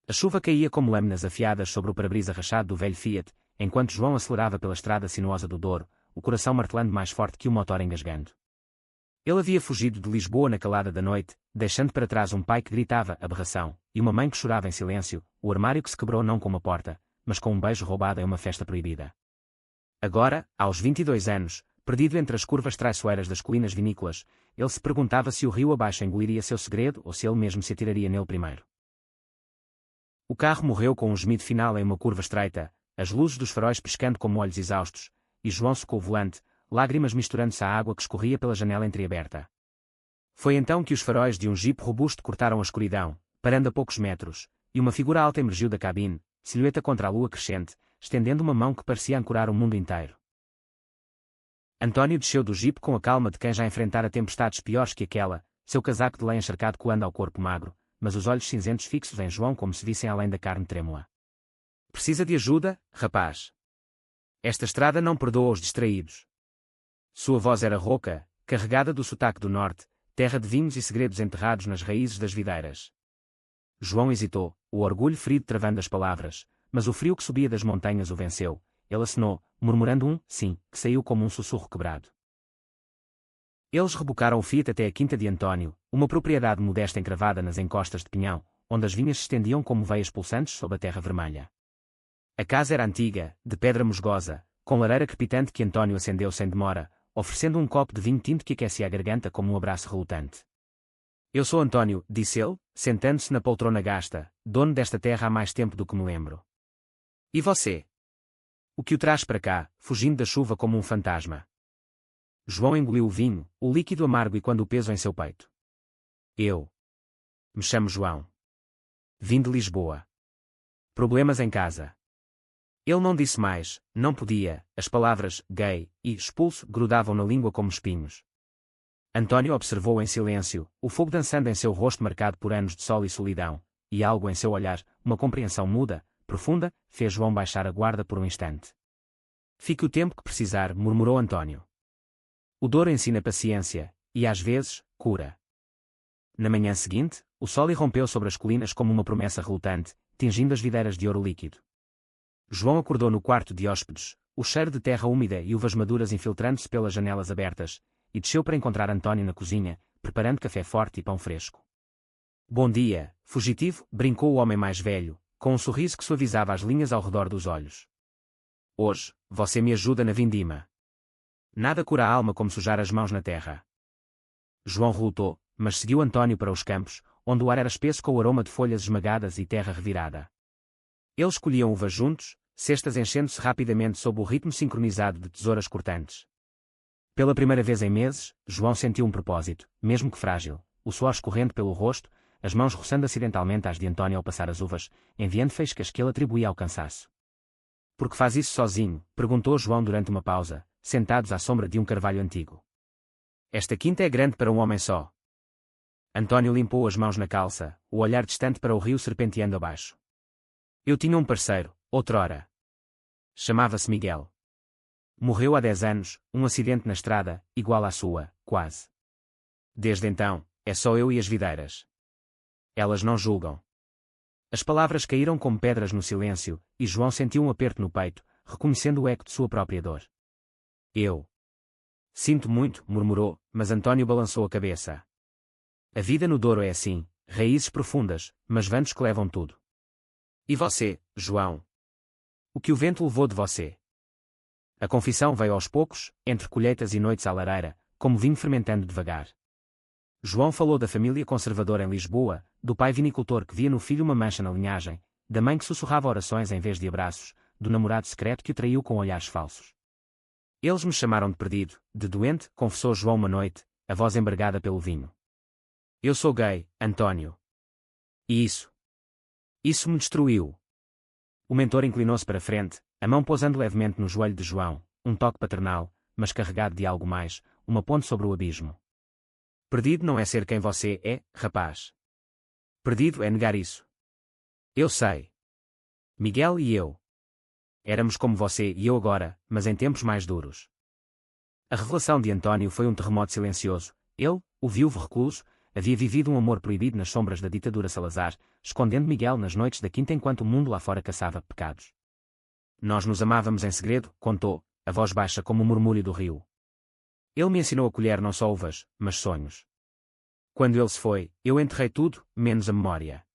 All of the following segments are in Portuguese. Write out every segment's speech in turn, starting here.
A chuva caía como lâminas afiadas sobre o para-brisa rachado do velho Fiat, enquanto João acelerava pela estrada sinuosa do Douro, o coração martelando mais forte que o motor engasgando. Ele havia fugido de Lisboa na calada da noite, deixando para trás um pai que gritava aberração, e uma mãe que chorava em silêncio, o armário que se quebrou não com uma porta, mas com um beijo roubado em uma festa proibida. Agora, aos 22 anos, perdido entre as curvas traiçoeiras das colinas vinícolas, ele se perguntava se o rio abaixo engoliria seu segredo ou se ele mesmo se atiraria nele primeiro. O carro morreu com um gemido final em uma curva estreita, as luzes dos faróis piscando como olhos exaustos, e João secou o volante, lágrimas misturando-se à água que escorria pela janela entreaberta. Foi então que os faróis de um jipe robusto cortaram a escuridão, parando a poucos metros, e uma figura alta emergiu da cabine, silhueta contra a lua crescente, estendendo uma mão que parecia ancorar o mundo inteiro. António desceu do jipe com a calma de quem já enfrentara tempestades piores que aquela, seu casaco de lã encharcado colando ao corpo magro, mas os olhos cinzentos fixos em João como se vissem além da carne trêmula. Precisa de ajuda, rapaz? Esta estrada não perdoa os distraídos. Sua voz era rouca, carregada do sotaque do norte, terra de vinhos e segredos enterrados nas raízes das videiras. João hesitou, o orgulho ferido travando as palavras, mas o frio que subia das montanhas o venceu. Ele acenou, murmurando um sim, que saiu como um sussurro quebrado. Eles rebocaram o Fiat até a quinta de António, uma propriedade modesta encravada nas encostas de pinhão, onde as vinhas se estendiam como veias pulsantes sob a terra vermelha. A casa era antiga, de pedra musgosa, com lareira crepitante que António acendeu sem demora, oferecendo um copo de vinho tinto que aquecia a garganta como um abraço relutante. Eu sou António, disse ele, sentando-se na poltrona gasta, dono desta terra há mais tempo do que me lembro. E você? O que o traz para cá, fugindo da chuva como um fantasma? João engoliu o vinho, o líquido amargo e quando o peso em seu peito. Eu. Me chamo João. Vim de Lisboa. Problemas em casa. Ele não disse mais, não podia, as palavras gay e expulso grudavam na língua como espinhos. António observou em silêncio, o fogo dançando em seu rosto marcado por anos de sol e solidão, e algo em seu olhar, uma compreensão muda, profunda, fez João baixar a guarda por um instante. Fique o tempo que precisar, murmurou António. O Douro ensina paciência, e às vezes, cura. Na manhã seguinte, o sol irrompeu sobre as colinas como uma promessa relutante, tingindo as videiras de ouro líquido. João acordou no quarto de hóspedes, o cheiro de terra úmida e uvas maduras infiltrando-se pelas janelas abertas, e desceu para encontrar António na cozinha, preparando café forte e pão fresco. Bom dia, fugitivo, brincou o homem mais velho, com um sorriso que suavizava as linhas ao redor dos olhos. Hoje, você me ajuda na vindima. Nada cura a alma como sujar as mãos na terra. João relutou, mas seguiu António para os campos, onde o ar era espesso com o aroma de folhas esmagadas e terra revirada. Eles colhiam uvas juntos, cestas enchendo-se rapidamente sob o ritmo sincronizado de tesouras cortantes. Pela primeira vez em meses, João sentiu um propósito, mesmo que frágil, o suor escorrendo pelo rosto, as mãos roçando acidentalmente às de António ao passar as uvas, enviando faíscas que ele atribuía ao cansaço. Por que faz isso sozinho? Perguntou João durante uma pausa, sentados à sombra de um carvalho antigo. Esta quinta é grande para um homem só. António limpou as mãos na calça, o olhar distante para o rio serpenteando abaixo. Eu tinha um parceiro, outrora. Chamava-se Miguel. Morreu há 10 anos, um acidente na estrada, igual à sua, quase. Desde então, é só eu e as videiras. Elas não julgam. As palavras caíram como pedras no silêncio, e João sentiu um aperto no peito, reconhecendo o eco de sua própria dor. Eu. Sinto muito, murmurou, mas António balançou a cabeça. A vida no Douro é assim, raízes profundas, mas ventos que levam tudo. E você, João? O que o vento levou de você? A confissão veio aos poucos, entre colheitas e noites à lareira, como vinho fermentando devagar. João falou da família conservadora em Lisboa, do pai vinicultor que via no filho uma mancha na linhagem, da mãe que sussurrava orações em vez de abraços, do namorado secreto que o traiu com olhares falsos. Eles me chamaram de perdido, de doente, confessou João uma noite, a voz embargada pelo vinho. Eu sou gay, António. E isso? Isso me destruiu. O mentor inclinou-se para frente, a mão pousando levemente no joelho de João, um toque paternal, mas carregado de algo mais, uma ponte sobre o abismo. Perdido não é ser quem você é, rapaz. Perdido é negar isso. Eu sei. Miguel e eu. Éramos como você e eu agora, mas em tempos mais duros. A revelação de António foi um terremoto silencioso. Ele, o viúvo recluso, havia vivido um amor proibido nas sombras da ditadura Salazar, escondendo Miguel nas noites da quinta enquanto o mundo lá fora caçava pecados. Nós nos amávamos em segredo, contou, a voz baixa como o murmúrio do rio. Ele me ensinou a colher não só uvas, mas sonhos. Quando ele se foi, eu enterrei tudo, menos a memória.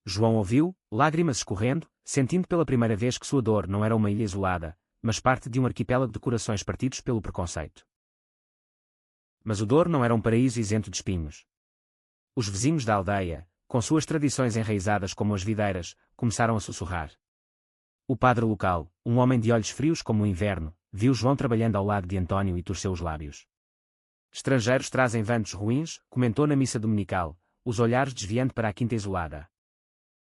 João ouviu, lágrimas escorrendo, sentindo pela primeira vez que sua dor não era uma ilha isolada, mas parte de um arquipélago de corações partidos pelo preconceito. Mas o Douro não era um paraíso isento de espinhos. Os vizinhos da aldeia, com suas tradições enraizadas como as videiras, começaram a sussurrar. O padre local, um homem de olhos frios como o inverno, viu João trabalhando ao lado de António e torceu os lábios. Estrangeiros trazem ventos ruins, comentou na missa dominical, os olhares desviando para a quinta isolada.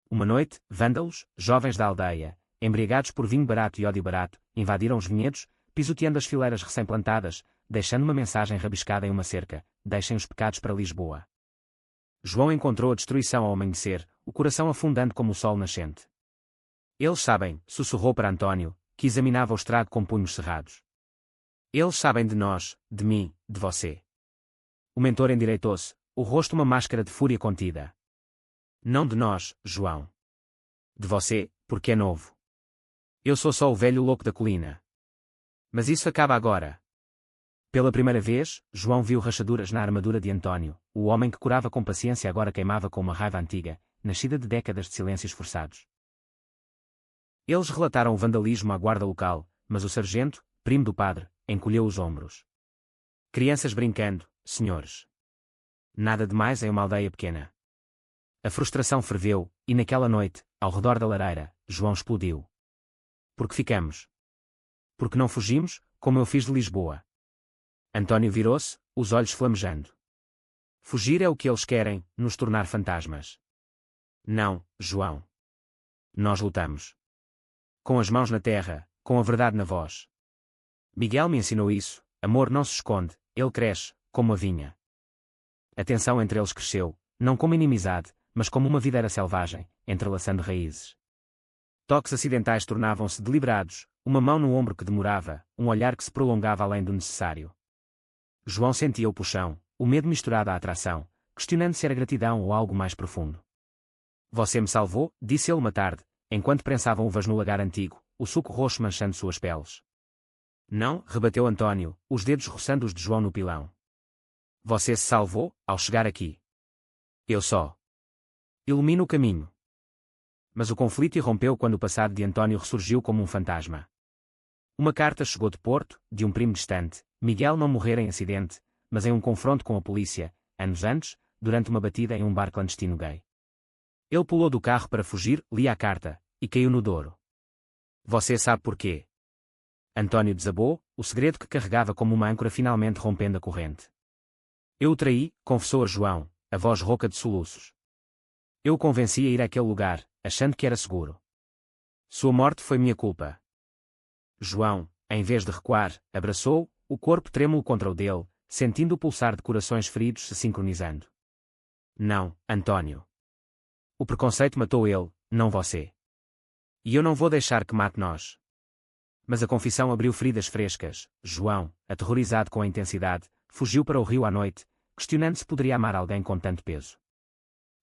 Uma noite, vândalos, jovens da aldeia, embriagados por vinho barato e ódio barato, invadiram os vinhedos, pisoteando as fileiras recém-plantadas, deixando uma mensagem rabiscada em uma cerca: deixem os pecados para Lisboa. João encontrou a destruição ao amanhecer, o coração afundando como o sol nascente. Eles sabem, sussurrou para António, que examinava o estrago com punhos cerrados. Eles sabem de nós, de mim, de você. O mentor endireitou-se, o rosto uma máscara de fúria contida. Não de nós, João. De você, porque é novo. Eu sou só o velho louco da colina. Mas isso acaba agora. Pela primeira vez, João viu rachaduras na armadura de António, o homem que curava com paciência agora queimava com uma raiva antiga, nascida de décadas de silêncios forçados. Eles relataram o vandalismo à guarda local, mas o sargento, primo do padre, encolheu os ombros. Crianças brincando, senhores. Nada demais em uma aldeia pequena. A frustração ferveu, e naquela noite, ao redor da lareira, João explodiu. Porque ficamos. Porque não fugimos, como eu fiz de Lisboa. António virou-se, os olhos flamejando. Fugir é o que eles querem, nos tornar fantasmas. Não, João. Nós lutamos. Com as mãos na terra, com a verdade na voz. Miguel me ensinou isso, amor não se esconde, ele cresce, como a vinha. A tensão entre eles cresceu, não como inimizade, mas como uma videira selvagem, entrelaçando raízes. Toques acidentais tornavam-se deliberados, uma mão no ombro que demorava, um olhar que se prolongava além do necessário. João sentia o puxão, o medo misturado à atração, questionando se era gratidão ou algo mais profundo. Você me salvou, disse ele uma tarde, enquanto prensavam uvas no lagar antigo, o suco roxo manchando suas peles. Não, rebateu António, os dedos roçando os de João no pilão. Você se salvou, ao chegar aqui. Eu só. Ilumino o caminho. Mas o conflito irrompeu quando o passado de António ressurgiu como um fantasma. Uma carta chegou de Porto, de um primo distante. Miguel não morrera em acidente, mas em um confronto com a polícia, anos antes, durante uma batida em um bar clandestino gay. Ele pulou do carro para fugir, lia a carta, e caiu no Douro. Você sabe porquê? António desabou, o segredo que carregava como uma âncora finalmente rompendo a corrente. Eu o traí, confessou a João, a voz rouca de soluços. Eu o convenci a ir àquele lugar, achando que era seguro. Sua morte foi minha culpa. João, em vez de recuar, abraçou, o corpo trêmulo contra o dele, sentindo o pulsar de corações feridos se sincronizando. Não, António. O preconceito matou ele, não você. E eu não vou deixar que mate nós. Mas a confissão abriu feridas frescas. João, aterrorizado com a intensidade, fugiu para o rio à noite, questionando se poderia amar alguém com tanto peso.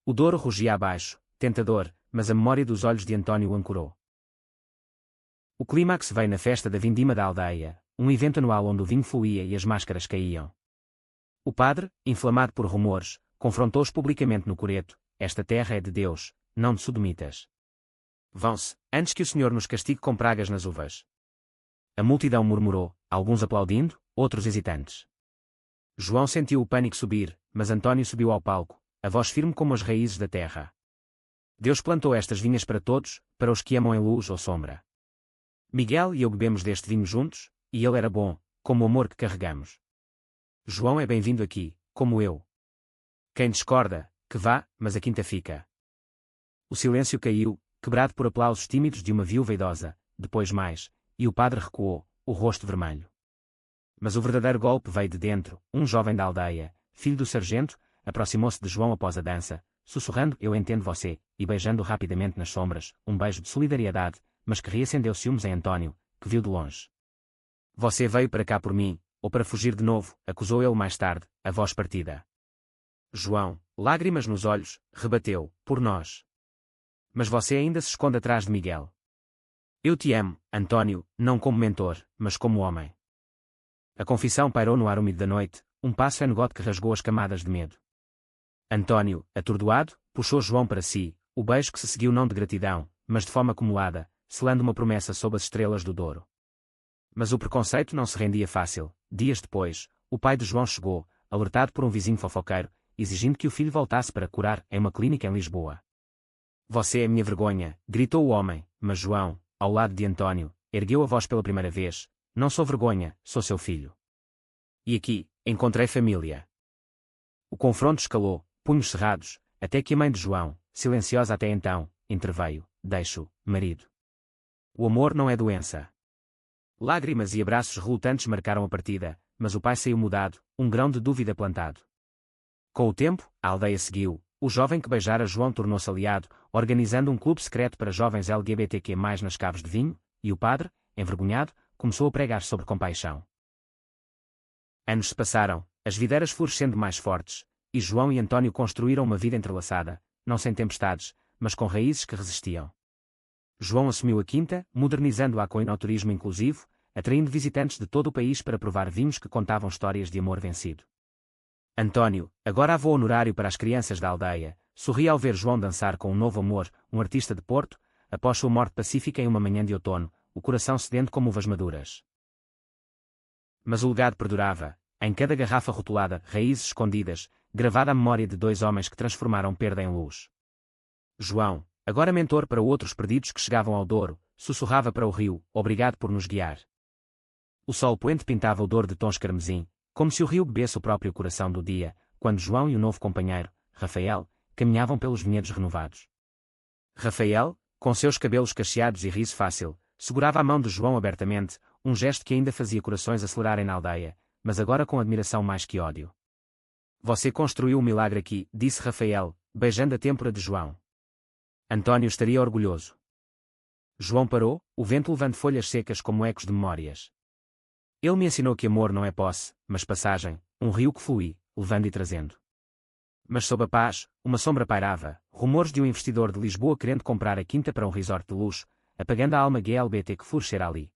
O Douro rugia abaixo, tentador, mas a memória dos olhos de António o ancorou. O clímax veio na festa da vindima da aldeia, um evento anual onde o vinho fluía e as máscaras caíam. O padre, inflamado por rumores, confrontou-os publicamente no coreto: esta terra é de Deus, não de sodomitas. Vão-se, antes que o Senhor nos castigue com pragas nas uvas. A multidão murmurou, alguns aplaudindo, outros hesitantes. João sentiu o pânico subir, mas António subiu ao palco, a voz firme como as raízes da terra. Deus plantou estas vinhas para todos, para os que amam em luz ou sombra. Miguel e eu bebemos deste vinho juntos, e ele era bom, como o amor que carregamos. João é bem-vindo aqui, como eu. Quem discorda, que vá, mas a quinta fica. O silêncio caiu, quebrado por aplausos tímidos de uma viúva idosa, depois mais, e o padre recuou, o rosto vermelho. Mas o verdadeiro golpe veio de dentro. Um jovem da aldeia, filho do sargento, aproximou-se de João após a dança, sussurrando: eu entendo você, e beijando rapidamente nas sombras, um beijo de solidariedade, mas que reacendeu ciúmes em António, que viu de longe. Você veio para cá por mim, ou para fugir de novo, acusou ele mais tarde, a voz partida. João, lágrimas nos olhos, rebateu, por nós. Mas você ainda se esconde atrás de Miguel. Eu te amo, Antônio, não como mentor, mas como homem. A confissão pairou no ar úmido da noite, um passo enegote que rasgou as camadas de medo. Antônio, atordoado, puxou João para si, o beijo que se seguiu não de gratidão, mas de fome acumulada, selando uma promessa sob as estrelas do Douro. Mas o preconceito não se rendia fácil. Dias depois, o pai de João chegou, alertado por um vizinho fofoqueiro, exigindo que o filho voltasse para curar em uma clínica em Lisboa. Você é minha vergonha, gritou o homem, mas João, ao lado de Antônio, ergueu a voz pela primeira vez. Não sou vergonha, sou seu filho. E aqui, encontrei família. O confronto escalou, punhos cerrados, até que a mãe de João, silenciosa até então, interveio. Deixo, marido. O amor não é doença. Lágrimas e abraços relutantes marcaram a partida, mas o pai saiu mudado, um grão de dúvida plantado. Com o tempo, a aldeia seguiu. O jovem que beijara João tornou-se aliado, organizando um clube secreto para jovens LGBTQ+, nas caves de vinho, e o padre, envergonhado, começou a pregar sobre compaixão. Anos se passaram, as videiras florescendo mais fortes, e João e Antônio construíram uma vida entrelaçada, não sem tempestades, mas com raízes que resistiam. João assumiu a quinta, modernizando-a com enoturismo inclusivo, atraindo visitantes de todo o país para provar vinhos que contavam histórias de amor vencido. Antônio, agora avô honorário para as crianças da aldeia, sorria ao ver João dançar com um novo amor, um artista de Porto, após sua morte pacífica em uma manhã de outono, o coração sedento como uvas maduras. Mas o legado perdurava, em cada garrafa rotulada, raízes escondidas, gravada a memória de dois homens que transformaram perda em luz. João, agora mentor para outros perdidos que chegavam ao Douro, sussurrava para o rio, obrigado por nos guiar. O sol poente pintava o Douro de tons carmesim, como se o rio bebesse o próprio coração do dia, quando João e o novo companheiro, Rafael, caminhavam pelos vinhedos renovados. Rafael, com seus cabelos cacheados e riso fácil, segurava a mão de João abertamente, um gesto que ainda fazia corações acelerarem na aldeia, mas agora com admiração mais que ódio. Você construiu um milagre aqui, disse Rafael, beijando a têmpora de João. Antônio estaria orgulhoso. João parou, o vento levando folhas secas como ecos de memórias. Ele me ensinou que amor não é posse, mas passagem, um rio que flui, levando e trazendo. Mas sob a paz, uma sombra pairava, rumores de um investidor de Lisboa querendo comprar a quinta para um resort de luxo, apagando a alma GLBT que florescera ali.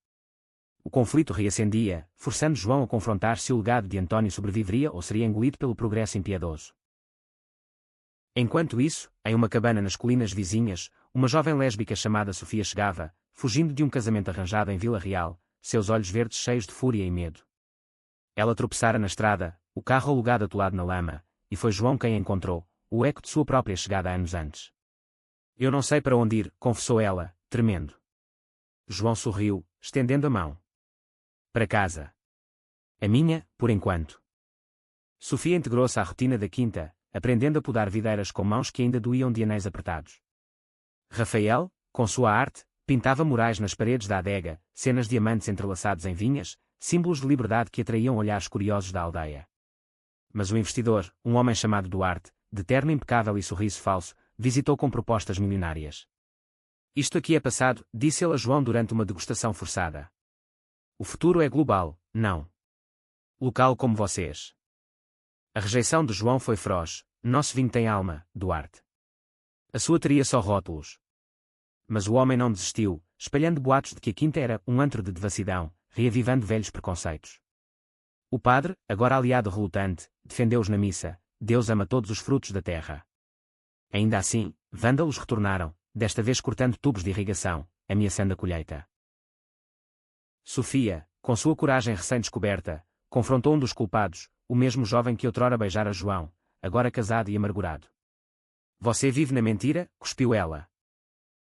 O conflito reacendia, forçando João a confrontar se o legado de Antônio sobreviveria ou seria engolido pelo progresso impiedoso. Enquanto isso, em uma cabana nas colinas vizinhas, uma jovem lésbica chamada Sofia chegava, fugindo de um casamento arranjado em Vila Real, seus olhos verdes cheios de fúria e medo. Ela tropeçara na estrada, o carro alugado atolado na lama, e foi João quem a encontrou, o eco de sua própria chegada anos antes. Eu não sei para onde ir, confessou ela, tremendo. João sorriu, estendendo a mão. Para casa. A minha, por enquanto. Sofia integrou-se à rotina da quinta, aprendendo a podar videiras com mãos que ainda doíam de anéis apertados. Rafael, com sua arte, pintava murais nas paredes da adega, cenas de diamantes entrelaçados em vinhas, símbolos de liberdade que atraíam olhares curiosos da aldeia. Mas o investidor, um homem chamado Duarte, de terno impecável e sorriso falso, visitou com propostas milionárias. Isto aqui é passado, disse ele a João durante uma degustação forçada. O futuro é global, não local como vocês. A rejeição de João foi feroz. Nosso vinho tem alma, Duarte. A sua teria só rótulos. Mas o homem não desistiu, espalhando boatos de que a quinta era um antro de devassidão, reavivando velhos preconceitos. O padre, agora aliado relutante, defendeu-os na missa. Deus ama todos os frutos da terra. Ainda assim, vândalos retornaram, desta vez cortando tubos de irrigação, ameaçando a colheita. Sofia, com sua coragem recém-descoberta, confrontou um dos culpados, o mesmo jovem que outrora beijara João, agora casado e amargurado. Você vive na mentira, cuspiu ela.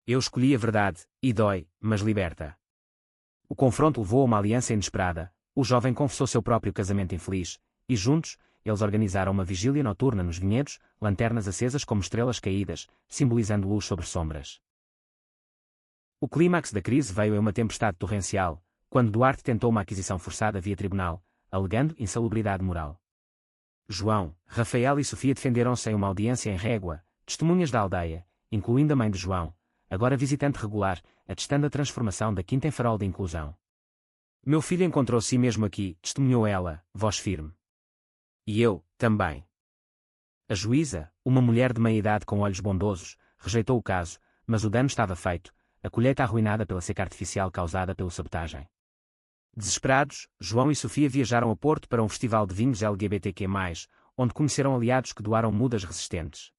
Eu escolhi a verdade, e dói, mas liberta. O confronto levou a uma aliança inesperada, o jovem confessou seu próprio casamento infeliz, e juntos, eles organizaram uma vigília noturna nos vinhedos, lanternas acesas como estrelas caídas, simbolizando luz sobre sombras. O clímax da crise veio em uma tempestade torrencial, quando Duarte tentou uma aquisição forçada via tribunal, alegando insalubridade moral. João, Rafael e Sofia defenderam-se em uma audiência em régua, testemunhas da aldeia, incluindo a mãe de João, agora visitante regular, atestando a transformação da quinta em farol de inclusão. Meu filho encontrou si mesmo aqui, testemunhou ela, voz firme. E eu, também. A juíza, uma mulher de meia-idade com olhos bondosos, rejeitou o caso, mas o dano estava feito, a colheita arruinada pela seca artificial causada pela sabotagem. Desesperados, João e Sofia viajaram a Porto para um festival de vinhos LGBTQ+, onde conheceram aliados que doaram mudas resistentes.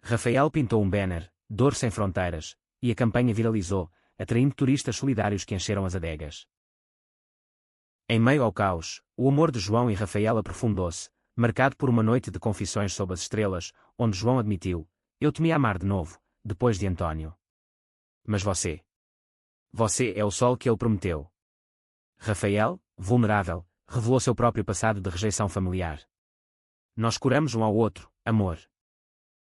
Rafael pintou um banner, Dor Sem Fronteiras, e a campanha viralizou, atraindo turistas solidários que encheram as adegas. Em meio ao caos, o amor de João e Rafael aprofundou-se, marcado por uma noite de confissões sob as estrelas, onde João admitiu: "Eu temi amar de novo, depois de António. Mas você é o sol que ele prometeu." Rafael, vulnerável, revelou seu próprio passado de rejeição familiar. "Nós curamos um ao outro, amor."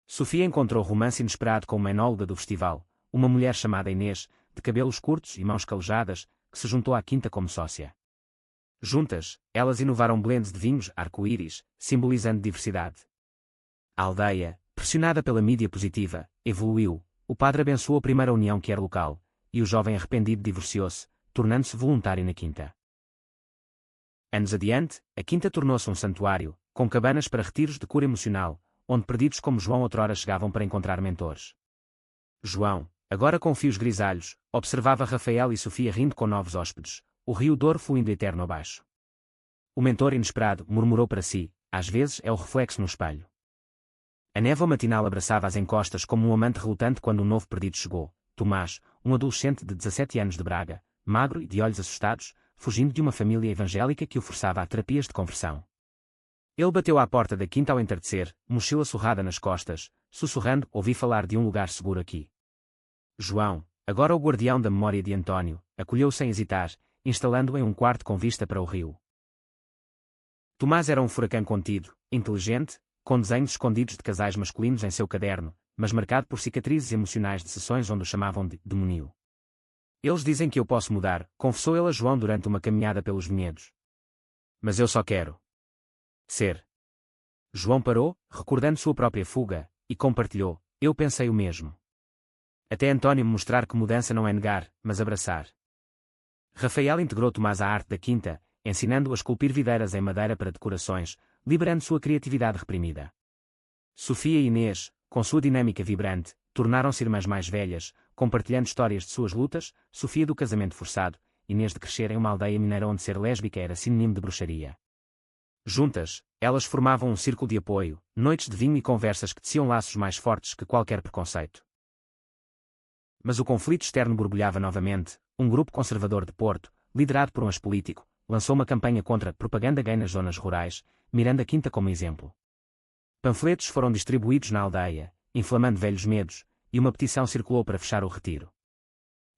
Sofia encontrou romance inesperado com uma enóloga do festival, uma mulher chamada Inês, de cabelos curtos e mãos calejadas, que se juntou à quinta como sócia. Juntas, elas inovaram blends de vinhos arco-íris, simbolizando diversidade. A aldeia, pressionada pela mídia positiva, evoluiu, o padre abençoou a primeira união que era local, e o jovem arrependido divorciou-se, tornando-se voluntário na quinta. Anos adiante, a quinta tornou-se um santuário, com cabanas para retiros de cura emocional, onde perdidos como João outrora chegavam para encontrar mentores. João, agora com fios grisalhos, observava Rafael e Sofia rindo com novos hóspedes, o rio Douro fluindo eterno abaixo. O mentor inesperado murmurou para si: "Às vezes é o reflexo no espelho." A névoa matinal abraçava as encostas como um amante relutante quando um novo perdido chegou, Tomás, um adolescente de 17 anos de Braga, magro e de olhos assustados, fugindo de uma família evangélica que o forçava a terapias de conversão. Ele bateu à porta da quinta ao entardecer, mochila surrada nas costas, sussurrando: "Ouvi falar de um lugar seguro aqui." João, agora o guardião da memória de António, acolheu sem hesitar, instalando-o em um quarto com vista para o rio. Tomás era um furacão contido, inteligente, com desenhos escondidos de casais masculinos em seu caderno, mas marcado por cicatrizes emocionais de sessões onde o chamavam de demonio. "Eles dizem que eu posso mudar", confessou ele a João durante uma caminhada pelos vinhedos. "Mas eu só quero ser." João parou, recordando sua própria fuga, e compartilhou: "Eu pensei o mesmo. Até António me mostrar que mudança não é negar, mas abraçar." Rafael integrou Tomás à arte da quinta, ensinando-o a esculpir videiras em madeira para decorações, liberando sua criatividade reprimida. Sofia e Inês, com sua dinâmica vibrante, tornaram-se irmãs mais velhas, compartilhando histórias de suas lutas, Sofia do casamento forçado, Inês de crescer em uma aldeia mineira onde ser lésbica era sinônimo de bruxaria. Juntas, elas formavam um círculo de apoio, noites de vinho e conversas que teciam laços mais fortes que qualquer preconceito. Mas o conflito externo borbulhava novamente. Um grupo conservador de Porto, liderado por um ex-político, lançou uma campanha contra propaganda gay nas zonas rurais, mirando a quinta como exemplo. Panfletos foram distribuídos na aldeia, inflamando velhos medos, e uma petição circulou para fechar o retiro.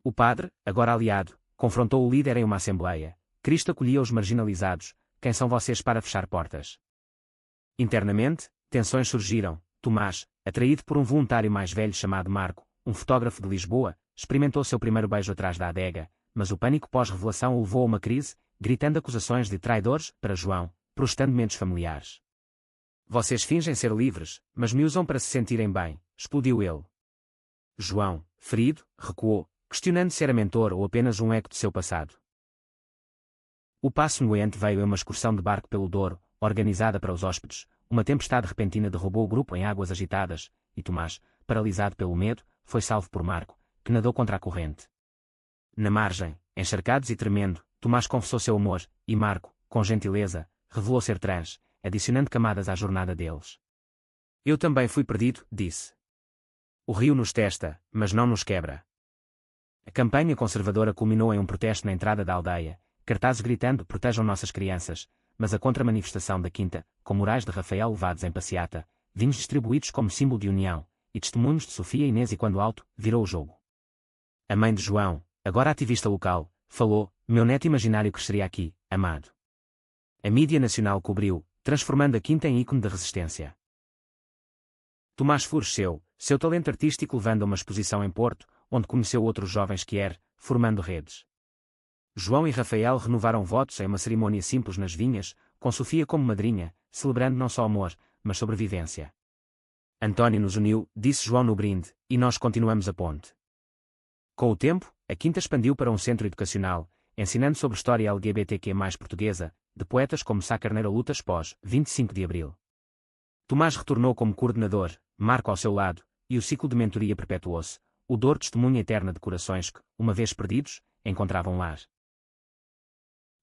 O padre, agora aliado, confrontou o líder em uma assembleia: "Cristo acolhia os marginalizados, quem são vocês para fechar portas?" Internamente, tensões surgiram. Tomás, atraído por um voluntário mais velho chamado Marco, um fotógrafo de Lisboa, experimentou seu primeiro beijo atrás da adega, mas o pânico pós-revelação o levou a uma crise, gritando acusações de traidores para João, protestando medos familiares. "Vocês fingem ser livres, mas me usam para se sentirem bem", explodiu ele. João, ferido, recuou, questionando se era mentor ou apenas um eco de seu passado. O passo noente veio em uma excursão de barco pelo Douro, organizada para os hóspedes. Uma tempestade repentina derrubou o grupo em águas agitadas, e Tomás, paralisado pelo medo, foi salvo por Marco, que nadou contra a corrente. Na margem, encharcados e tremendo, Tomás confessou seu amor, e Marco, com gentileza, revelou ser trans, adicionando camadas à jornada deles. "Eu também fui perdido", disse. "O rio nos testa, mas não nos quebra." A campanha conservadora culminou em um protesto na entrada da aldeia, cartazes gritando: "Protejam nossas crianças", mas a contramanifestação da quinta, com murais de Rafael levados em passeata, vinhos distribuídos como símbolo de união, e testemunhos de Sofia e Inês, e quando alto, virou o jogo. A mãe de João, agora ativista local, falou: "Meu neto imaginário cresceria aqui, amado." A mídia nacional cobriu, transformando a quinta em ícone da resistência. Tomás floresceu, seu talento artístico levando a uma exposição em Porto, onde conheceu outros jovens formando redes. João e Rafael renovaram votos em uma cerimônia simples nas vinhas, com Sofia como madrinha, celebrando não só amor, mas sobrevivência. "António nos uniu", disse João no brinde, "e nós continuamos a ponte." Com o tempo, a quinta expandiu para um centro educacional, ensinando sobre história LGBTQ+ portuguesa, de poetas como Sá Carneiro Lutas pós 25 de Abril. Tomás retornou como coordenador, Marco ao seu lado, e o ciclo de mentoria perpetuou-se, o Douro testemunha eterna de corações que, uma vez perdidos, encontravam lar.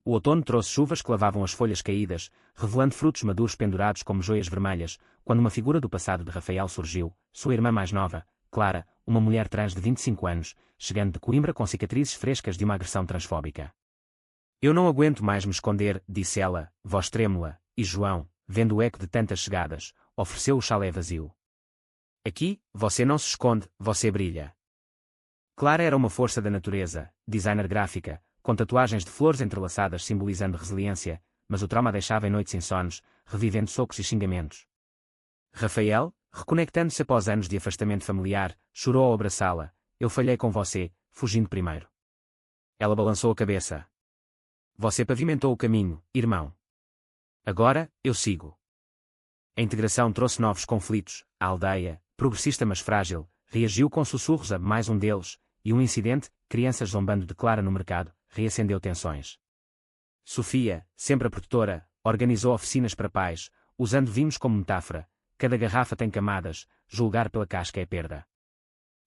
O outono trouxe chuvas que lavavam as folhas caídas, revelando frutos maduros pendurados como joias vermelhas, quando uma figura do passado de Rafael surgiu, sua irmã mais nova, Clara, uma mulher trans de 25 anos, chegando de Coimbra com cicatrizes frescas de uma agressão transfóbica. Eu não aguento mais me esconder, disse ela, voz trêmula, e João, vendo o eco de tantas chegadas, ofereceu o chalé vazio. Aqui, você não se esconde, você brilha. Clara era uma força da natureza, designer gráfica, com tatuagens de flores entrelaçadas simbolizando resiliência, mas o trauma deixava em noites insones, revivendo socos e xingamentos. Rafael, reconectando-se após anos de afastamento familiar, chorou ao abraçá-la. Eu falhei com você, fugindo primeiro. Ela balançou a cabeça. Você pavimentou o caminho, irmão. Agora, eu sigo. A integração trouxe novos conflitos. A aldeia, progressista mas frágil, reagiu com sussurros a mais um deles, e um incidente, crianças zombando de Clara no mercado, reacendeu tensões. Sofia, sempre a protetora, organizou oficinas para pais, usando vinhos como metáfora. Cada garrafa tem camadas, julgar pela casca é perda.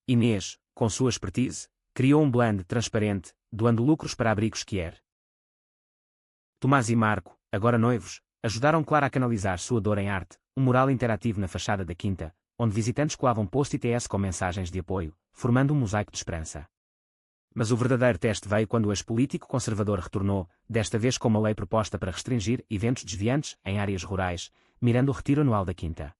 Inês, com sua expertise, criou um blend transparente, doando lucros para abrigos Kier. Tomás e Marco, agora noivos, ajudaram Clara a canalizar sua dor em arte, um mural interativo na fachada da quinta, onde visitantes colavam post-its com mensagens de apoio, formando um mosaico de esperança. Mas o verdadeiro teste veio quando o ex-político conservador retornou, desta vez com uma lei proposta para restringir eventos desviantes em áreas rurais, mirando o retiro anual da quinta.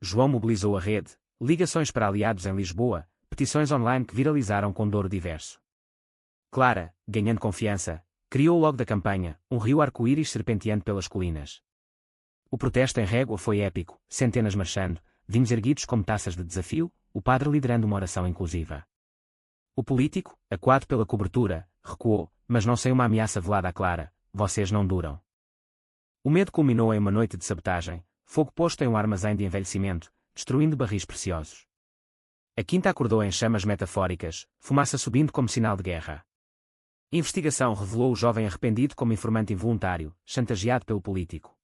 João mobilizou a rede, ligações para aliados em Lisboa, petições online que viralizaram com Douro diverso. Clara, ganhando confiança, criou logo da campanha, um rio arco-íris serpenteando pelas colinas. O protesto em Régua foi épico, centenas marchando, vinhos erguidos como taças de desafio, o padre liderando uma oração inclusiva. O político, acuado pela cobertura, recuou, mas não sem uma ameaça velada a Clara: vocês não duram. O medo culminou em uma noite de sabotagem, fogo posto em um armazém de envelhecimento, destruindo barris preciosos. A quinta acordou em chamas metafóricas, fumaça subindo como sinal de guerra. Investigação revelou o jovem arrependido como informante involuntário, chantageado pelo político.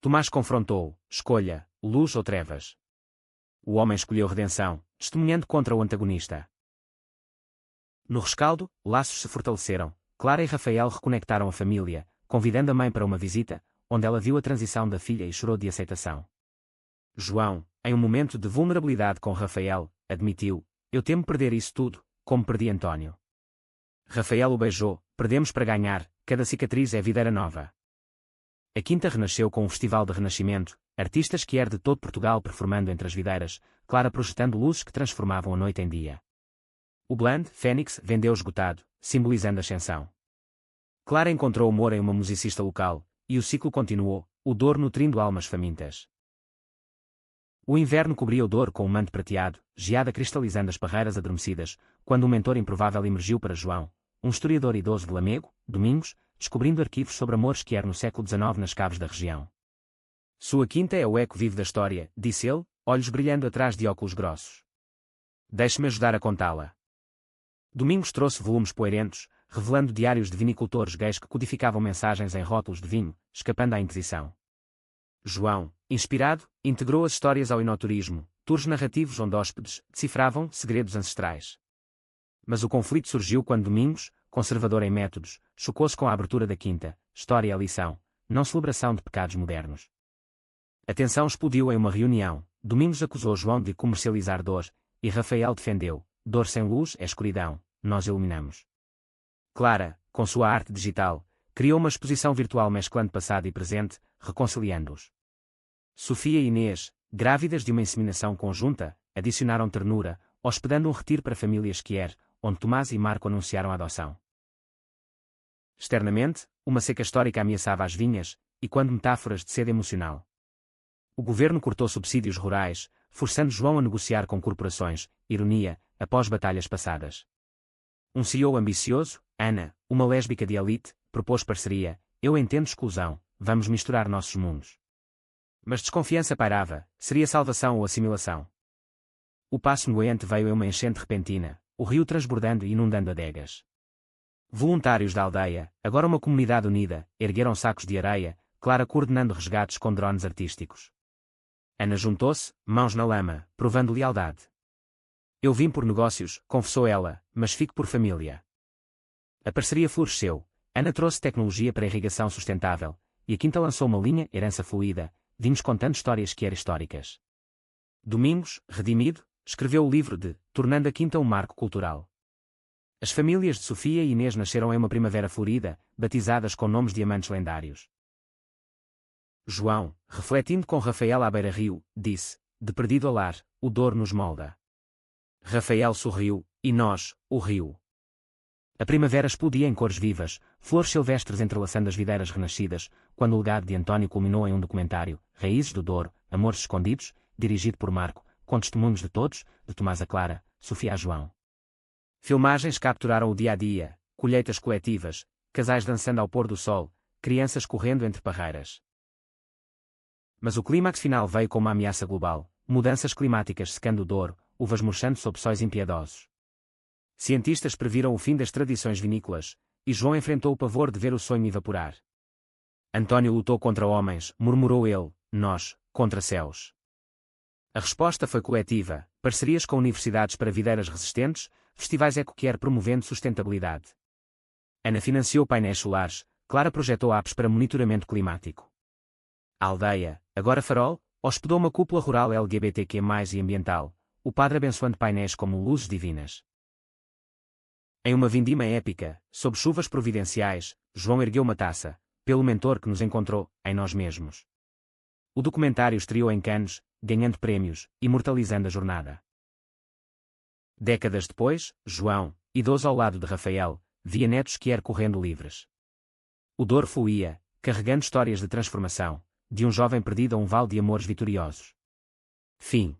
Tomás confrontou: escolha, luz ou trevas. O homem escolheu redenção, testemunhando contra o antagonista. No rescaldo, laços se fortaleceram. Clara e Rafael reconectaram a família, convidando a mãe para uma visita, onde ela viu a transição da filha e chorou de aceitação. João, em um momento de vulnerabilidade com Rafael, admitiu: eu temo perder isso tudo, como perdi António. Rafael o beijou: perdemos para ganhar, cada cicatriz é videira nova. A quinta renasceu com um festival de renascimento, artistas que de todo Portugal performando entre as videiras, Clara projetando luzes que transformavam a noite em dia. O blend, Fênix, vendeu esgotado, simbolizando a ascensão. Clara encontrou humor em uma musicista local, e o ciclo continuou, o Douro nutrindo almas famintas. O inverno cobria o Douro com um manto prateado, geada cristalizando as parreiras adormecidas, quando um mentor improvável emergiu para João, um historiador idoso de Lamego, Domingos, descobrindo arquivos sobre amores que no século XIX nas caves da região. Sua quinta é o eco vivo da história, disse ele, olhos brilhando atrás de óculos grossos. Deixe-me ajudar a contá-la. Domingos trouxe volumes poeirentos, revelando diários de vinicultores gays que codificavam mensagens em rótulos de vinho, escapando à Inquisição. João, inspirado, integrou as histórias ao enoturismo, tours narrativos onde hóspedes decifravam segredos ancestrais. Mas o conflito surgiu quando Domingos, conservador em métodos, chocou-se com a abertura da quinta, história e lição, não celebração de pecados modernos. A tensão explodiu em uma reunião. Domingos acusou João de comercializar dor, e Rafael defendeu: dor sem luz é escuridão, nós iluminamos. Clara, com sua arte digital, criou uma exposição virtual mesclando passado e presente, reconciliando-os. Sofia e Inês, grávidas de uma inseminação conjunta, adicionaram ternura, hospedando um retiro para famílias Kier, onde Tomás e Marco anunciaram a adoção. Externamente, uma seca histórica ameaçava as vinhas, e quando metáforas de sede emocional. O governo cortou subsídios rurais, forçando João a negociar com corporações, ironia, após batalhas passadas. Um CEO ambicioso, Ana, uma lésbica de elite, propôs parceria: eu entendo exclusão, vamos misturar nossos mundos. Mas desconfiança pairava: seria salvação ou assimilação? O passo noente veio em uma enchente repentina, o rio transbordando e inundando adegas. Voluntários da aldeia, agora uma comunidade unida, ergueram sacos de areia, Clara coordenando resgates com drones artísticos. Ana juntou-se, mãos na lama, provando lealdade. Eu vim por negócios, confessou ela, mas fico por família. A parceria floresceu. Ana trouxe tecnologia para irrigação sustentável, e a Quinta lançou uma linha Herança Fluida, vinhos contando histórias que eram históricas. Domingos, redimido, escreveu o livro de Tornando a Quinta um Marco Cultural. As famílias de Sofia e Inês nasceram em uma primavera florida, batizadas com nomes de amantes lendários. João, refletindo com Rafael à beira-rio, disse, de perdido a lar, o Douro nos molda. Rafael sorriu, e nós, o rio. A primavera explodia em cores vivas, flores silvestres entrelaçando as videiras renascidas, quando o legado de António culminou em um documentário, Raízes do Douro, Amores Escondidos, dirigido por Marco, com testemunhos de todos, de Tomás a Clara, Sofia a João. Filmagens capturaram o dia-a-dia, colheitas coletivas, casais dançando ao pôr do sol, crianças correndo entre parreiras. Mas o clímax final veio com uma ameaça global, mudanças climáticas secando o Douro, uvas murchando sob sóis impiedosos. Cientistas previram o fim das tradições vinícolas, e João enfrentou o pavor de ver o sonho evaporar. António lutou contra homens, murmurou ele, nós, contra céus. A resposta foi coletiva, parcerias com universidades para videiras resistentes, festivais EcoCare promovendo sustentabilidade. Ana financiou painéis solares, Clara projetou apps para monitoramento climático. A aldeia, agora farol, hospedou uma cúpula rural LGBTQ+, e ambiental, o padre abençoando painéis como luzes divinas. Em uma vindima épica, sob chuvas providenciais, João ergueu uma taça, pelo mentor que nos encontrou, em nós mesmos. O documentário estreou em Cannes, ganhando prémios, imortalizando a jornada. Décadas depois, João, idoso ao lado de Rafael, via netos que correndo livres. O Douro fluía, carregando histórias de transformação, de um jovem perdido a um vale de amores vitoriosos. Fim.